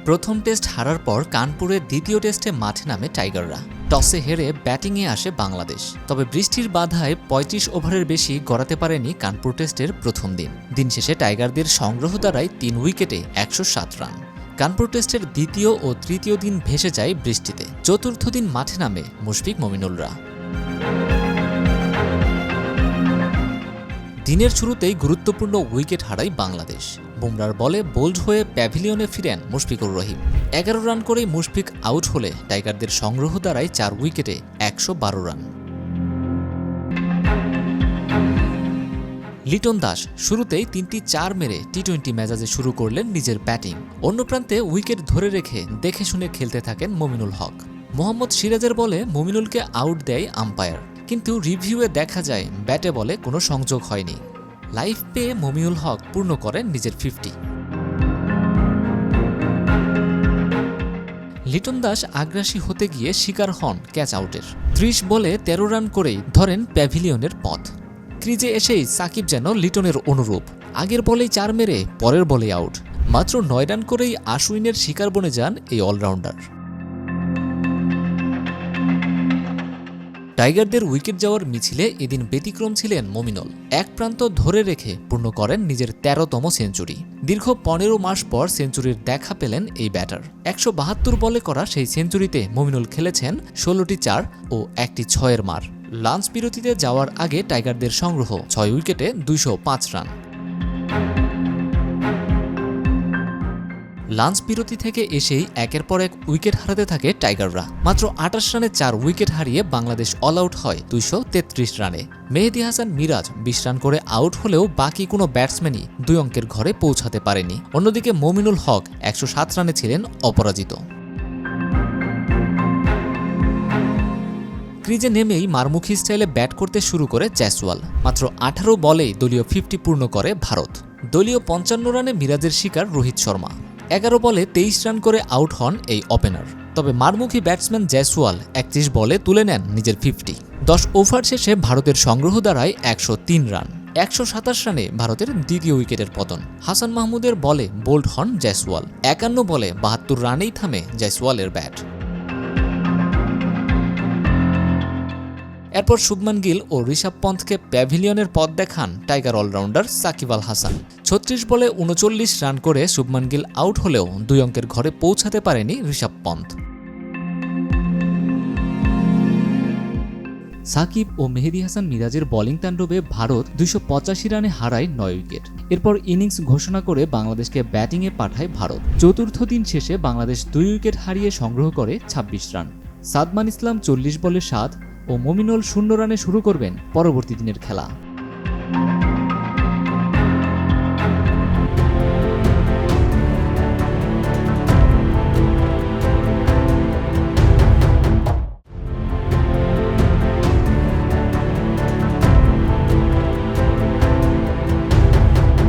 প্রথম টেস্ট হারার পর কানপুরের দ্বিতীয় টেস্টে মাঠে নামে টাইগাররা। টসে হেরে ব্যাটিংয়ে আসে বাংলাদেশ। তবে বৃষ্টির বাধায় ৩৫ ওভারের বেশি গড়াতে পারেনি কানপুর টেস্টের প্রথম দিন। দিন শেষে টাইগারদের সংগ্রহ দ্বারাই ৩ উইকেটে ১০৭ রান। কানপুর টেস্টের দ্বিতীয় ও তৃতীয় দিন ভেসে যায় বৃষ্টিতে। চতুর্থ দিন মাঠে নামে মুশফিক মমিনুলরা। দিনের শুরুতেই গুরুত্বপূর্ণ উইকেট হারায় বাংলাদেশ। বুমরার বলে বোল্ড হয়ে প্যাভিলিয়নে ফিরেন মুশফিকুর রহিম। ১১ রান করেই মুশফিক আউট হলে টাইগারদের সংগ্রহ দ্বারাই ৪ উইকেটে ১১২ রান। লিটন দাস শুরুতেই ৩টি ৪ মেরে টি-২০ মেজাজে শুরু করলেন নিজের ব্যাটিং। অন্য প্রান্তে উইকেট ধরে রেখে দেখে শুনে খেলতে থাকেন মমিনুল হক। মোহাম্মদ সিরাজের বলে মমিনুলকে আউট দেয় আম্পায়ার, কিন্তু রিভিউয়ে দেখা যায় ব্যাটে বলে কোনো সংযোগ হয়নি। লাইভ পেয়ে মমিনুল হক পূর্ণ করেন নিজের 50। লিটন দাস আগ্রাসী হতে গিয়ে শিকার হন ক্যাচ আউটের। ৩০ বলে ১৩ রান করেই ধরেন প্যাভিলিয়নের পথ। ক্রিজে এসেই সাকিব যেন লিটনের অনুরূপ, আগের বলেই ৪ মেরে পরের বলেই আউট। মাত্র ৯ রান করেই আশুইনের শিকার বনে যান এই অলরাউন্ডার। টাইগারদের উইকেট যাওয়ার মিছিলে এদিন ব্যতিক্রম ছিলেন মমিনুল। এক প্রান্ত ধরে রেখে পূর্ণ করেন নিজের ১৩তম সেঞ্চুরি। দীর্ঘ ১৫ মাস পর সেঞ্চুরির দেখা পেলেন এই ব্যাটার। ১৭২ বলে করা সেই সেঞ্চুরিতে মমিনুল খেলেছেন ১৬টি ৪ ও ১টি ৬-এর মার। লাঞ্চ বিরতিতে যাওয়ার আগে টাইগারদের সংগ্রহ ৬ উইকেটে ২০৫ রান। লাঞ্চ বিরতি থেকে এসেই একের পর এক উইকেট হারাতে থাকে টাইগাররা। মাত্র ২৮ রানে ৪ উইকেট হারিয়ে বাংলাদেশ অল আউট হয় ২৩৩ রানে। মেহেদী হাসান মিরাজ ২০ রান করে আউট হলেও বাকি কোনো ব্যাটসম্যানই ২ অঙ্কের ঘরে পৌঁছাতে পারেনি। অন্যদিকে মমিনুল হক ১০৭ রানে ছিলেন অপরাজিত। ক্রিজে নেমেই মারমুখী স্টাইলে ব্যাট করতে শুরু করে জয়সওয়াল। মাত্র ১৮ বলেই দলীয় ৫০ পূর্ণ করে ভারত। দলীয় ৫৫ রানে মিরাজের শিকার রোহিত শর্মা। ১১ বলে ২৩ রান করে আউট হন এই ওপেনার। তবে মারমুখী ব্যাটসম্যান জয়সওয়াল ৩১ বলে তুলে নেন নিজের ৫০। ১০ ওভার শেষে ভারতের সংগ্রহ দাঁড়ায় ১০৩ রান। ১২৭ রানে ভারতের দ্বিতীয় উইকেটের পতন। হাসান মাহমুদের বলে বোল্ড হন জয়সওয়াল। ৫১ বলে ৭২ রানেই থামে জয়সওয়ালের ব্যাট। এরপর শুভমান গিল ও ঋষভ পন্থকে প্যাভিলিয়নের পথ দেখান টাইগার অলরাউন্ডার সাকিব আল হাসান। ৩৬ বলে ৩৯ রান করে শুভমান গিল আউট হলেও ২ অঙ্কের ঘরে পৌঁছাতে পারেনি ঋষভ পন্থ। সাকিব ও মেহেদী হাসান মিরাজের বোলিং তাণ্ডবে ভারত ২৮৫ রানে হারায় ৯ উইকেট। এরপর ইনিংস ঘোষণা করে বাংলাদেশকে ব্যাটিংয়ে পাঠায় ভারত। চতুর্থ দিন শেষে বাংলাদেশ ২ উইকেট হারিয়ে সংগ্রহ করে ২৬ রান। সাদমান ইসলাম ৪০ বলে ৭ ও মমিনুল ০ রানে শুরু করবেন পরবর্তী দিনের খেলা।